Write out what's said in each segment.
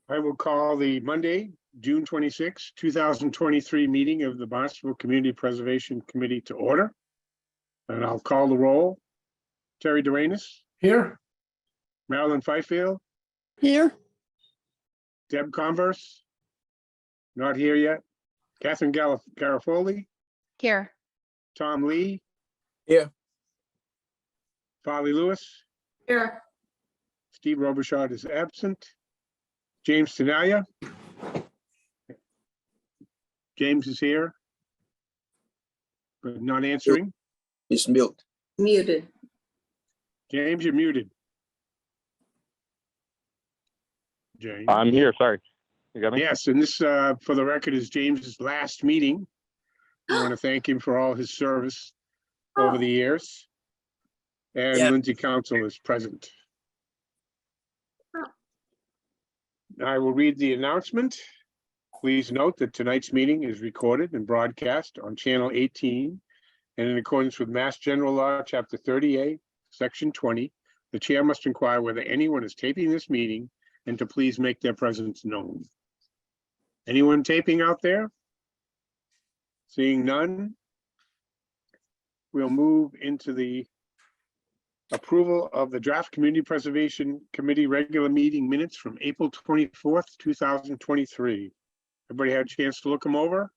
I will call the Monday, June 26, 2023 meeting of the Barnstable Community Preservation Committee to order. And I'll call the roll. Terry Duenas. Here. Marilyn Fifield. Here. Deb Converse. Not here yet. Catherine Garofoli. Here. Tom Lee. Here. Farley Lewis. Here. Steve Robichaud is absent. James Tenalia. James is here, but not answering. He's mute. Muted. James, you're muted. James. I'm here. Sorry. You got me? Yes, and this, for the record, is James's last meeting. I want to thank him for all his service over the years. And Yeah. Lindsay Council is present. I will read the announcement. Please note that tonight's meeting is recorded and broadcast on Channel 18. And in accordance with Mass General Law, Chapter 38, Section 20, the chair must inquire whether anyone is taping this meeting and to please make their presence known. Anyone taping out there? Seeing none, we'll move into the approval of the draft Community Preservation Committee regular meeting minutes from April 24th, 2023. Everybody had a chance to look them over?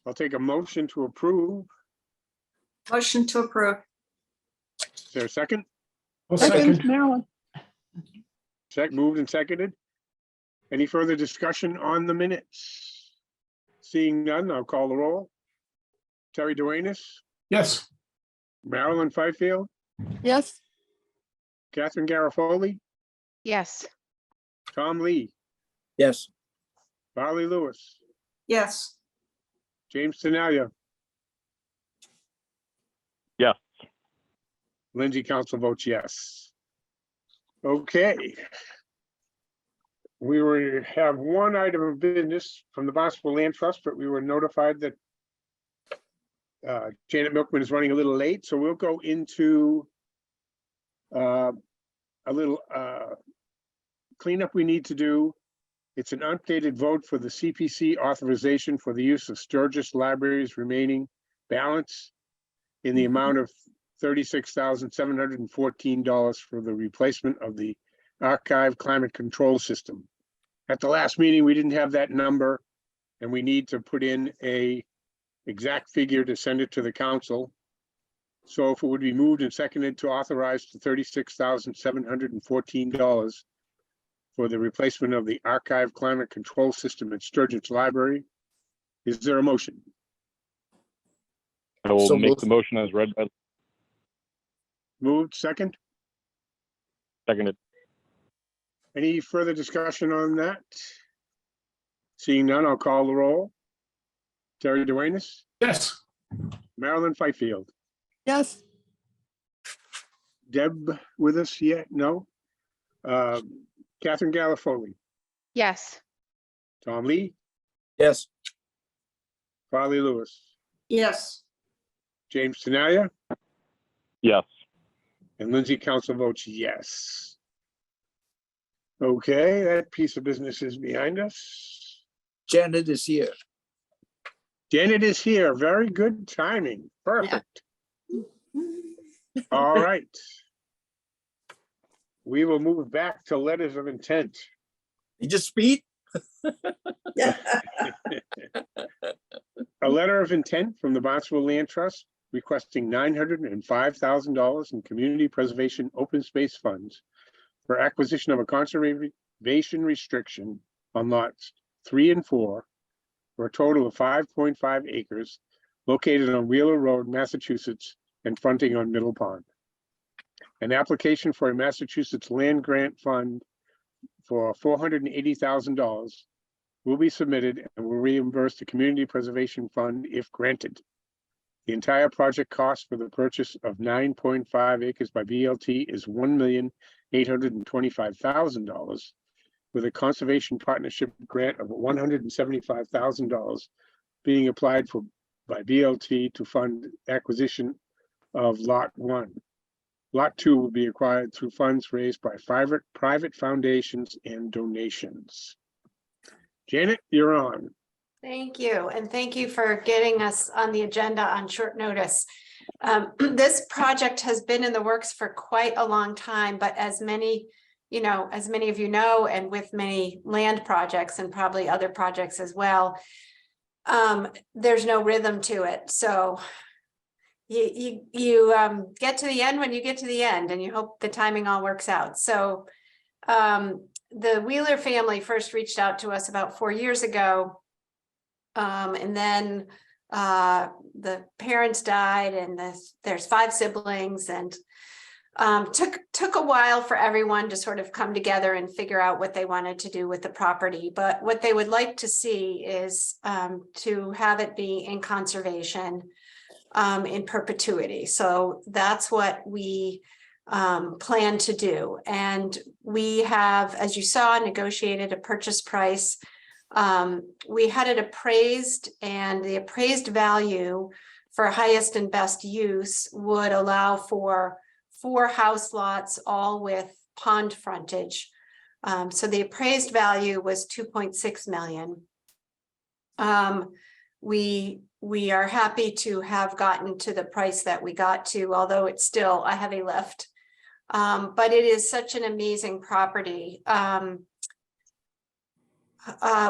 I'll take a motion to approve. Motion to approve. Is there a second? Second, Marilyn. Moved and seconded. Any further discussion on the minutes? Seeing none, I'll call the roll. Terry Duenas, Yes. Marilyn Fifield, Yes. Catherine Garofoli, Yes. Tom Lee, Yes. Farley Lewis, Yes. James Tenalia. Yes. Lindsay Council votes yes. Okay. We have one item of business from the Barnstable Land Trust, but we were notified that Janet Milkman is running a little late, so we'll go into a little cleanup we need to do. It's an updated vote for the CPC authorization for the use of Sturgis Library's remaining balance in the amount of $36,714 for the replacement of the archive climate control system. At the last meeting, we didn't have that number, and we need to put in a exact figure to send it to the council. So if it would be moved and seconded to authorize the $36,714 for the replacement of the archive climate control system at Sturgis Library, is there a motion? I will So make moved. the motion as read by Moved, second? seconded. Any further discussion on that? Seeing none, I'll call the roll. Terry Duenas, Yes. Marilyn Fifield, Yes. Deb with us yet? No. Catherine Garofoli, Yes. Tom Lee, Yes. Farley Lewis, Yes. James Tenalia, Yes. and Lindsay Council votes yes. Okay, that piece of business is behind us. Janet is here. Janet is here. Very good timing. Perfect. All right. We will move back to letters of intent. You just speed? A letter of intent from the Barnstable Land Trust requesting $905,000 in community preservation open space funds for acquisition of a conservation restriction on lots 3 and 4 for a total of 5.5 acres located on Wheeler Road, Massachusetts, and fronting on Middle Pond. An application for a Massachusetts land grant fund for $480,000 will be submitted and will reimburse the Community Preservation Fund if granted. The entire project cost for the purchase of 9.5 acres by BLT is $1,825,000, with a conservation partnership grant of $175,000 being applied for by BLT to fund acquisition of Lot 1. Lot 2 will be acquired through funds raised by private foundations and donations. Janet, you're on. Thank you, and thank you for getting us on the agenda on short notice. This project has been in the works for quite a long time, but as many of you know, and with many land projects and probably other projects as well, there's no rhythm to it. So you get to the end when you get to the end, and you hope the timing all works out. So the Wheeler family first reached out to us about 4 years ago. And then the parents died, and there's 5 siblings, and took a while for everyone to sort of come together and figure out what they wanted to do with the property. But what they would like to see is to have it be in conservation in perpetuity. So that's what we plan to do. And we have, as you saw, negotiated a purchase price. We had it appraised, and the appraised value for highest and best use would allow for 4 house lots, all with pond frontage. So the appraised value was 2.6 million. We are happy to have gotten to the price that we got to, although it's still a heavy lift. But it is such an amazing property.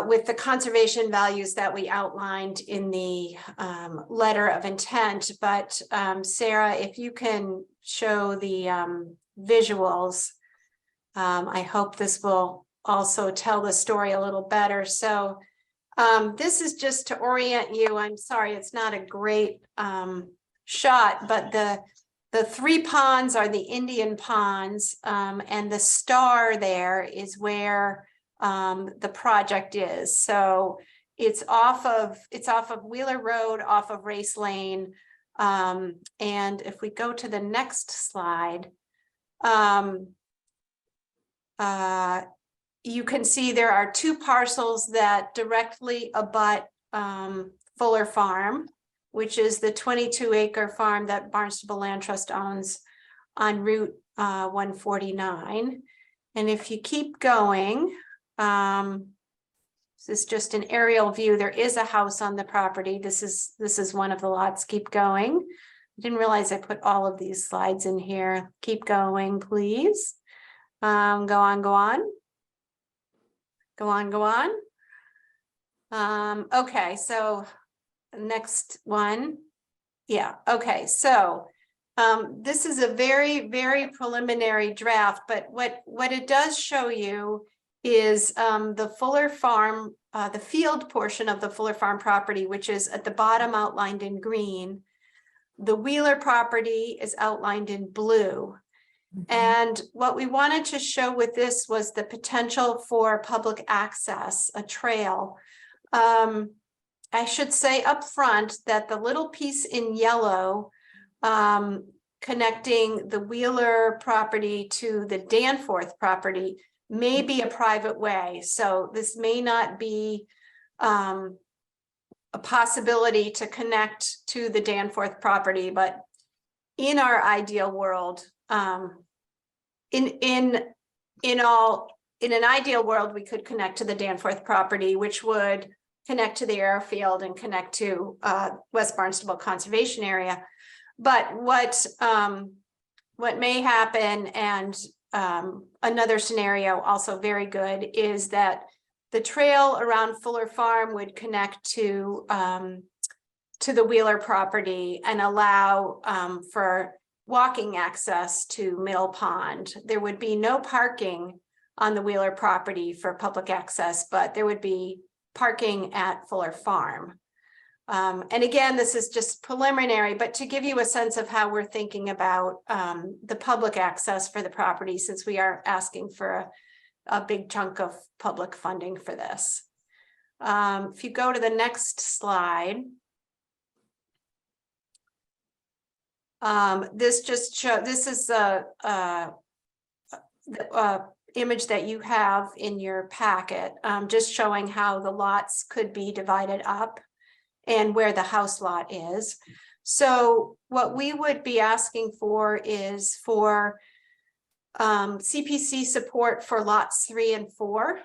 With the conservation values that we outlined in the letter of intent. But Sarah, if you can show the visuals, I hope this will also tell the story a little better. So this is just to orient you. I'm sorry, it's not a great shot, but the 3 ponds are the Indian ponds, and the star there is where the project is. So it's off of Wheeler Road, off of Race Lane. And if we go to the next slide, you can see there are 2 parcels that directly abut Fuller Farm, which is the 22-acre farm that Barnstable Land Trust owns on Route 149. And if you keep going, this is just an aerial view. There is a house on the property. This is one of the lots. Keep going. I didn't realize I put all of these slides in here. Keep going, please. Go on. Okay, so next one. Yeah, okay, so this is a very, very preliminary draft, but what it does show you is the Fuller Farm, the field portion of the Fuller Farm property, which is at the bottom outlined in green. The Wheeler property is outlined in blue. And what we wanted to show with this was the potential for public access, a trail. I should say up front that the little piece in yellow connecting the Wheeler property to the Danforth property may be a private way. So this may not be a possibility to connect to the Danforth property, but in our ideal world, in an ideal world, we could connect to the Danforth property, which would connect to the airfield and connect to West Barnstable Conservation Area. But what may happen, and another scenario also very good, is that the trail around Fuller Farm would connect to the Wheeler property and allow for walking access to Mill Pond. There would be no parking on the Wheeler property for public access, but there would be parking at Fuller Farm. And again, this is just preliminary, but to give you a sense of how we're thinking about the public access for the property, since we are asking for a big chunk of public funding for this. If you go to the next slide, this just shows, this is the image that you have in your packet, just showing how the lots could be divided up and where the house lot is. So what we would be asking for is for CPC support for lots 3 and 4.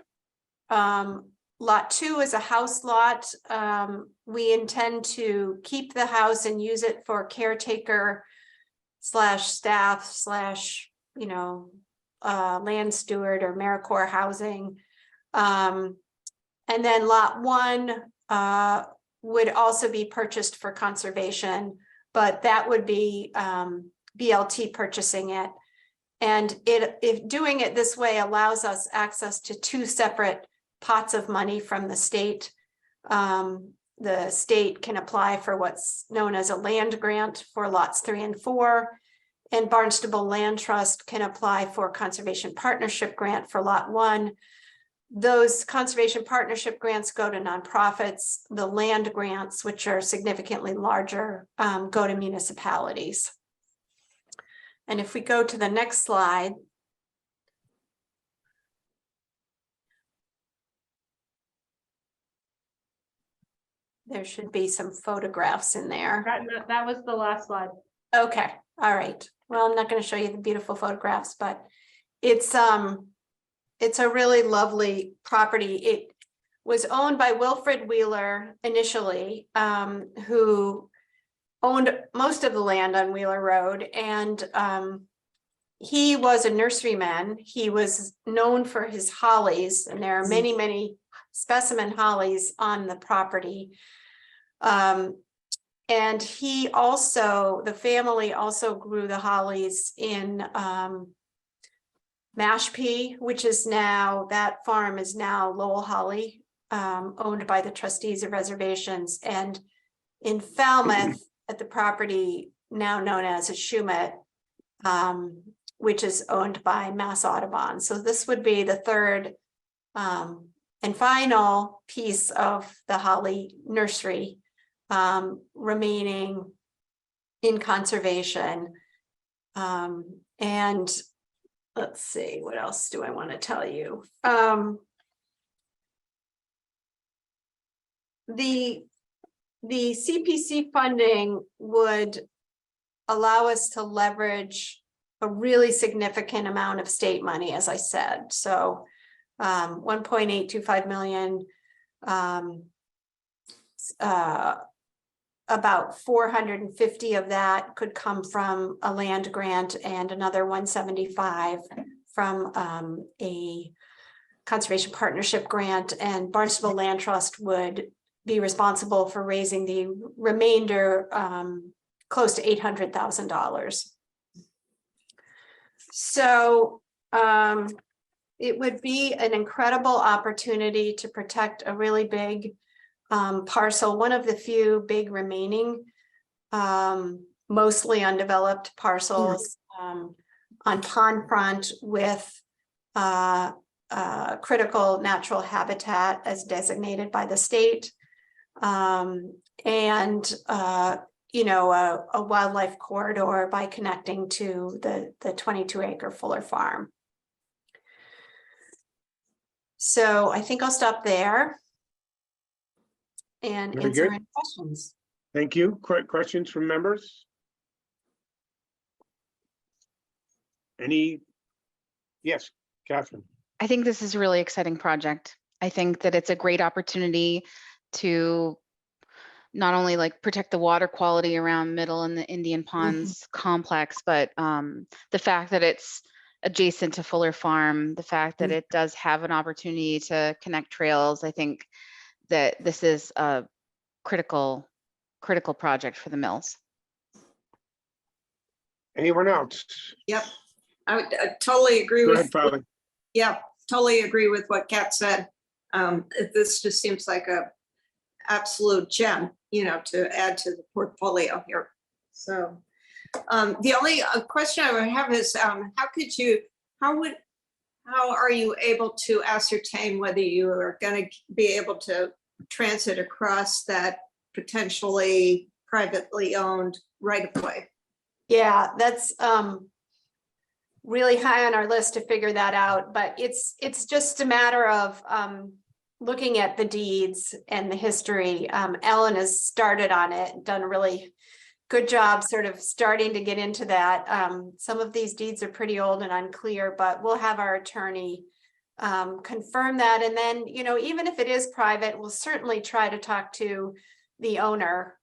Lot 2 is a house lot. We intend to keep the house and use it for caretaker / staff / land steward or AmeriCorps housing. And then lot 1 would also be purchased for conservation, but that would be BLT purchasing it. And if doing it this way allows us access to 2 separate pots of money from the state. The state can apply for what's known as a land grant for lots 3 and 4. And Barnstable Land Trust can apply for conservation partnership grant for lot 1. Those conservation partnership grants go to nonprofits. The land grants, which are significantly larger, go to municipalities. And if we go to the next slide. There should be some photographs in there. That was the last slide. Okay, all right. Well, I'm not going to show you the beautiful photographs, but it's a really lovely property. It was owned by Wilfred Wheeler initially, who owned most of the land on Wheeler Road, and he was a nurseryman. He was known for his hollies, and there are many, many specimen hollies on the property. And he also, the family also grew the hollies in Mashpee, which is now, that farm is now Lowell Holly, owned by the trustees of reservations, and in Falmouth at the property now known as Shumet, which is owned by Mass Audubon. So this would be the third and final piece of the holly nursery remaining in conservation. And let's see, what else do I want to tell you? The CPC funding would allow us to leverage a really significant amount of state money, as I said. So 1.825 million, about 450 of that could come from a land grant and another 175 from a conservation partnership grant, and Barnstable Land Trust would be responsible for raising the remainder, close to $800,000. So it would be an incredible opportunity to protect a really big parcel, one of the few big remaining, mostly undeveloped parcels on pond front with critical natural habitat as designated by the state, and a wildlife corridor by connecting to the 22-acre Fuller Farm. So I think I'll stop there and Very answer good. any questions. Thank you. Questions from members? Any? Yes, Catherine. I think this is a really exciting project. I think that it's a great opportunity to not only like protect the water quality around Middle and the Indian Ponds complex, but the fact that it's adjacent to Fuller Farm, the fact that it does have an opportunity to connect trails. I think that this is a critical project for the mills. Anyone else? Yep, I totally agree Go with. ahead, Polly. Yeah, totally agree with what Kat said. This just seems like a absolute gem, to add to the portfolio here. So the only question I would have is, how are you able to ascertain whether you are going to be able to transit across that potentially privately owned right of way? Yeah, that's really high on our list to figure that out, but it's just a matter of looking at the deeds and the history. Ellen has started on it, done a really good job sort of starting to get into that. Some of these deeds are pretty old and unclear, but we'll have our attorney confirm that. And then, you know, even if it is private, we'll certainly try to talk to the owner.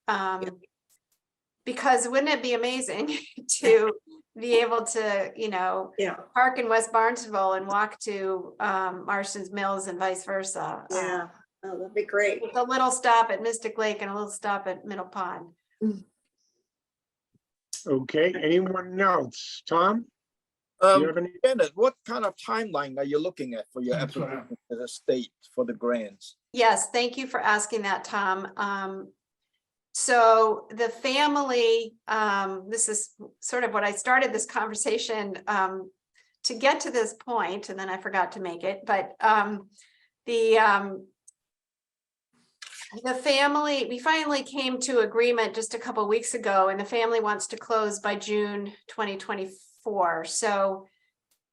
Because wouldn't it be amazing to be able to, you know, Yeah, park in West Barnstable and walk to Marston's Mills and vice versa. yeah. Oh, that'd be great. With a little stop at Mystic Lake and a little stop at Middle Pond. Okay, anyone else? Tom? Do you have any? Janet, what kind of timeline are you looking at for your That's what I- application to the state for the grants? Yes, thank you for asking that, Tom. So the family, this is sort of what I started this conversation to get to this point, and then I forgot to make it, but the family, we finally came to agreement just a couple weeks ago, and the family wants to close by June 2024. So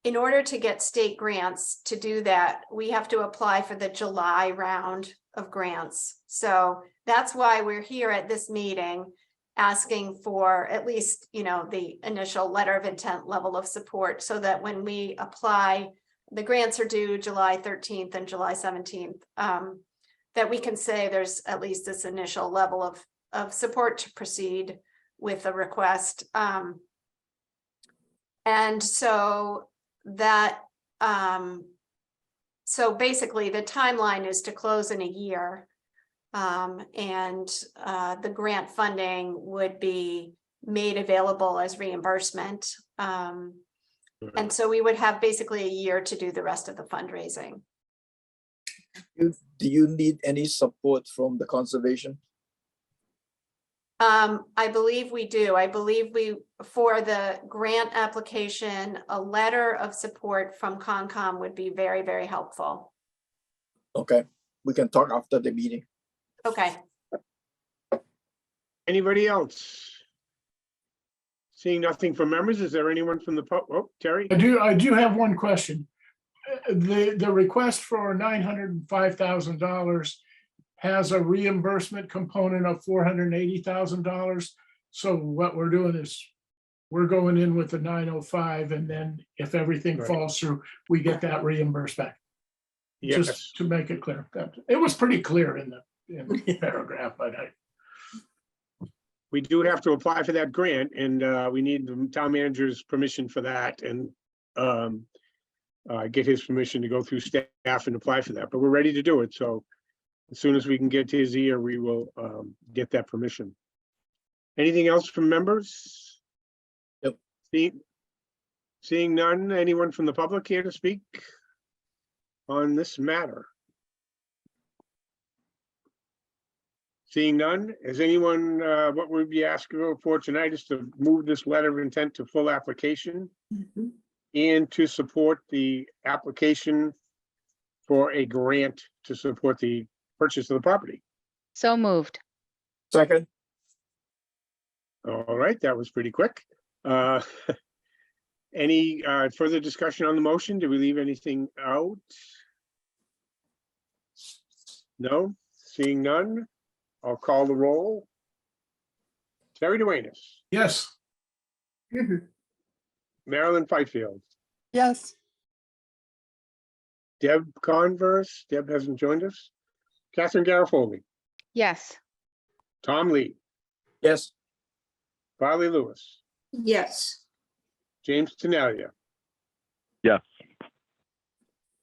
in order to get state grants to do that, we have to apply for the July round of grants. So that's why we're here at this meeting, asking for at least, you know, the initial letter of intent level of support, so that when we apply, the grants are due July 13th and July 17th, that we can say there's at least this initial level of support to proceed with the request. And so that, so basically the timeline is to close in a year. And the grant funding would be made available as reimbursement. And so we would have basically a year to do the rest of the fundraising. Do you need any support from the conservation? I believe we do. I believe for the grant application, a letter of support from Concom would be very, very helpful. Okay, we can talk after the meeting. Okay. Anybody else? Seeing nothing from members, is there anyone from the oh, Terry? I do have one question. The request for $905,000 has a reimbursement component of $480,000. So what we're doing is we're going in with the 905, and then if everything Right. falls through, we get that reimbursed back. Yes, Just to make it clear. It was pretty clear in the paragraph, but we do have to apply for that grant, and we need the town manager's permission for that, and get his permission to go through staff and apply for that, but we're ready to do it. So as soon as we can get to his ear, we will get that permission. Anything else from members? Yep. Seeing none, anyone from the public here to speak on this matter? Seeing none, is anyone, what we'd be asking for tonight is to move this letter of intent to full application and to support the application for a grant to support the purchase of the property. So moved. Second, All right, that was pretty quick. Any further discussion on the motion? Did we leave anything out? No, seeing none, I'll call the roll. Terry Duenas, yes. Marilyn Fifield, Yes, Deb Converse, Deb hasn't joined us. Catherine Garofoli, Yes. Tom Lee, yes, Farley Lewis, Yes, James Tenalia, Yes.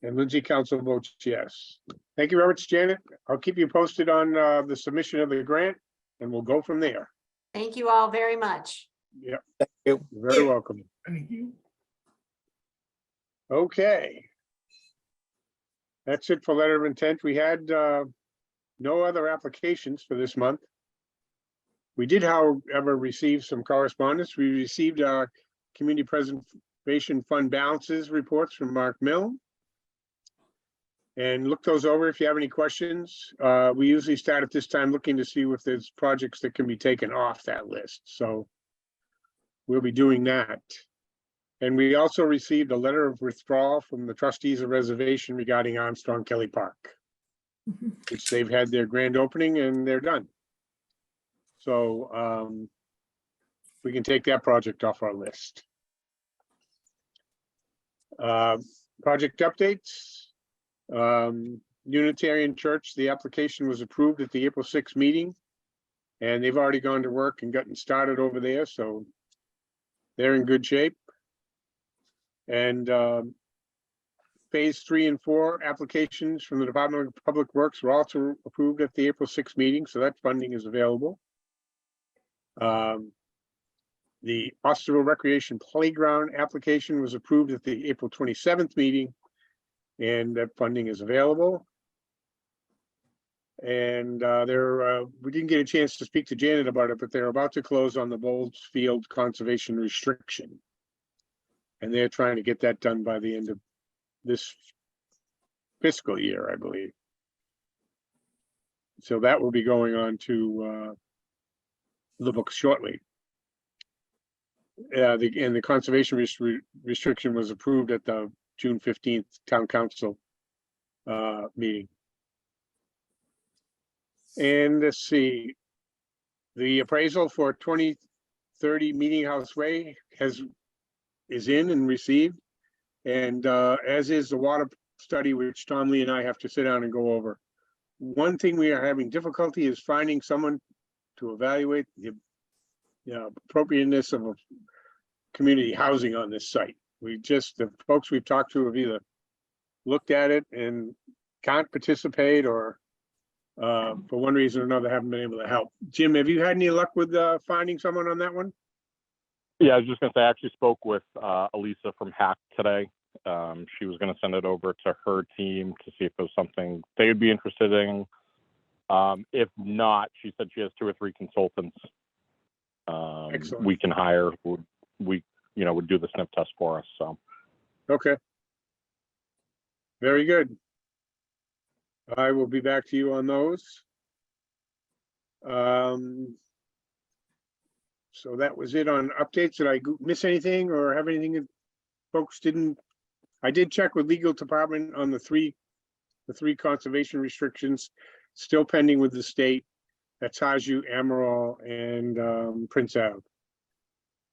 and Lindsay Council votes yes. Thank you very much, Janet. I'll keep you posted on the submission of the grant, and we'll go from there. Thank you all very much. Yep, thank you. you're very welcome. Thank you. Okay. That's it for letter of intent. We had no other applications for this month. We did, however, receive some correspondence. We received our Community Preservation Fund balances reports from Mark Mill. And look those over if you have any questions. We usually start at this time looking to see if there's projects that can be taken off that list. So we'll be doing that. And we also received a letter of withdrawal from the trustees of reservation regarding Armstrong Kelly Park, which they've had their grand opening and they're done. So we can take that project off our list. Project updates. Unitarian Church, the application was approved at the April 6th meeting. And they've already gone to work and gotten started over there, so they're in good shape. And phase 3 and 4 applications from the Department of Public Works were also approved at the April 6th meeting, so that funding is available. The Osterville Recreation Playground application was approved at the April 27th meeting, and that funding is available. And we didn't get a chance to speak to Janet about it, but they're about to close on the Bowles Field conservation restriction. And they're trying to get that done by the end of this fiscal year, I believe. So that will be going on to the book shortly. And the conservation restriction was approved at the June 15th Town Council meeting. And let's see, the appraisal for 2030 Meeting House Way is in and received. And as is the water study, which Tom Lee and I have to sit down and go over. One thing we are having difficulty is finding someone to evaluate the appropriateness of a community housing on this site. The folks we've talked to have either looked at it and can't participate, or for one reason or another haven't been able to help. Jim, have you had any luck with finding someone on that one? Yeah, I was just gonna say, I actually spoke with Elisa from Hack today. She was gonna send it over to her team to see if it was something they would be interested in. If not, she said she has 2 or 3 consultants Excellent. we can hire. Would do the sniff test for us. So Okay. Very good. I will be back to you on those. So that was it on updates. Did I miss anything or have anything that folks didn't? I did check with legal department on the three conservation restrictions, still pending with the state. That's Haju, Amaral, and Prince Ave.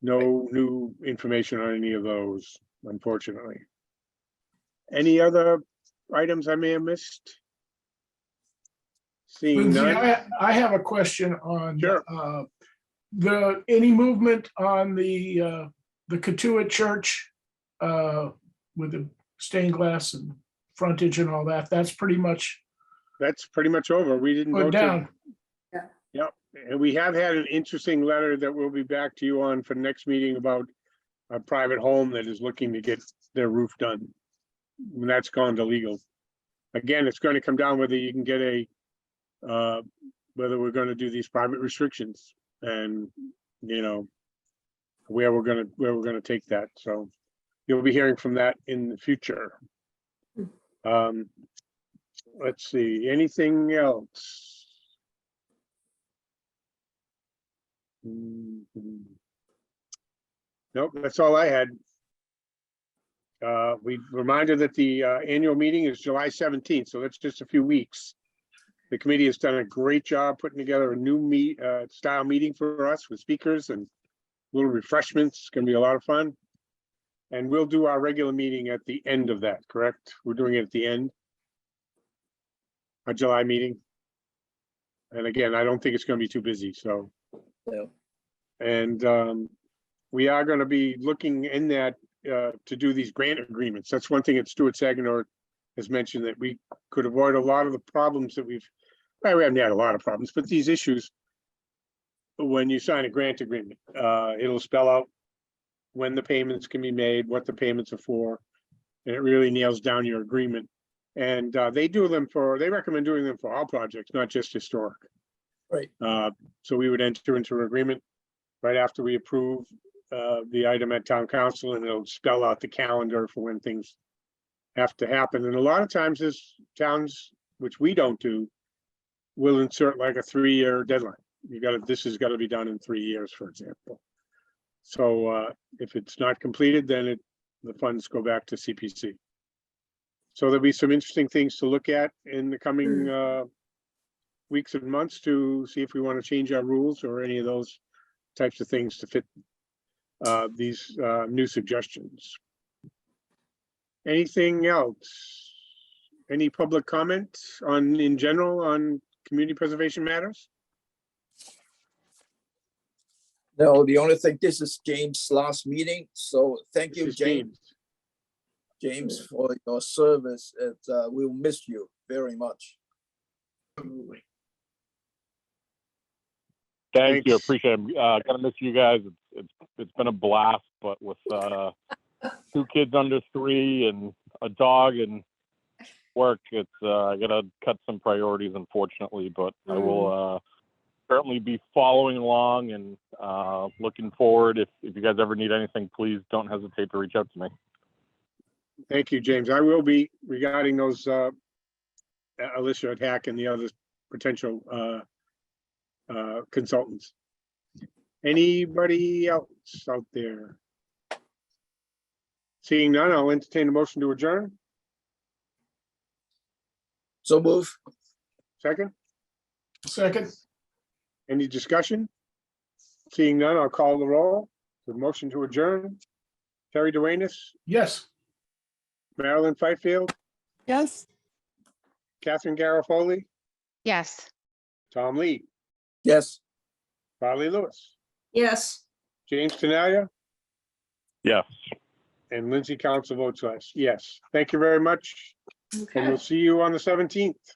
No new information on any of those, unfortunately. Any other items I may have missed? Seeing Lindsay, none. I have a question on Sure. any movement on the Katuah Church with the stained glass and frontage and all that. That's pretty much over. We didn't put go down. Yep, and we have had an interesting letter that we'll be back to you on for the next meeting about a private home that is looking to get their roof done. And that's gone to legal. Again, it's going to come down whether you can get whether we're going to do these private restrictions and, where we're going to take that. So you'll be hearing from that in the future. Let's see, anything else? Nope, that's all I had. We reminder that the annual meeting is July 17th, so that's just a few weeks. The committee has done a great job putting together a new style meeting for us with speakers and little refreshments. It's going to be a lot of fun. And we'll do our regular meeting at the end of that, correct? We're doing it at the end. Our July meeting. And again, I don't think it's going to be too busy, so. Yeah. And we are going to be looking in that to do these grant agreements. That's one thing that Stuart Saganor has mentioned, that we could avoid a lot of the problems that we haven't had a lot of problems, but these issues when you sign a grant agreement. It'll spell out when the payments can be made, what the payments are for, and it really nails down your agreement. And they recommend doing them for all projects, not just historic. Right. So we would enter into an agreement right after we approve the item at town council, and it'll spell out the calendar for when things have to happen. And a lot of times there's towns, which we don't do, will insert like a 3-year deadline. This has got to be done in 3 years, for example. So if it's not completed, then the funds go back to CPC. So there'll be some interesting things to look at in the coming weeks and months to see if we want to change our rules or any of those types of things to fit these new suggestions. Anything else? Any public comment in general on community preservation matters? No, the only thing, this is James' last meeting, so thank This you, is James, for your service. We'll miss you very much. Absolutely. Thank you. Thanks. Appreciate it. Gonna miss you guys. It's been a blast, but with 2 kids under 3 and a dog and work, it's I gotta cut some priorities, unfortunately. But I will certainly be following along and looking forward. If you guys ever need anything, please don't hesitate to reach out to me. Thank you, James. I will be regarding those Alicia at Hack and the other potential consultants. Anybody else out there? Seeing none, I'll entertain a motion to adjourn. So move. Second, Second, any discussion? Seeing none, I'll call the roll. The motion to adjourn. Terry Duenas, yes. Marilyn Fifield, Yes. Catherine Garofoli, Yes. Tom Lee, Yes. Farley Lewis, Yes. James Tenalia, Yes. and Lindsay Council votes yes. Thank you very much, and Okay. we'll see you on the 17th.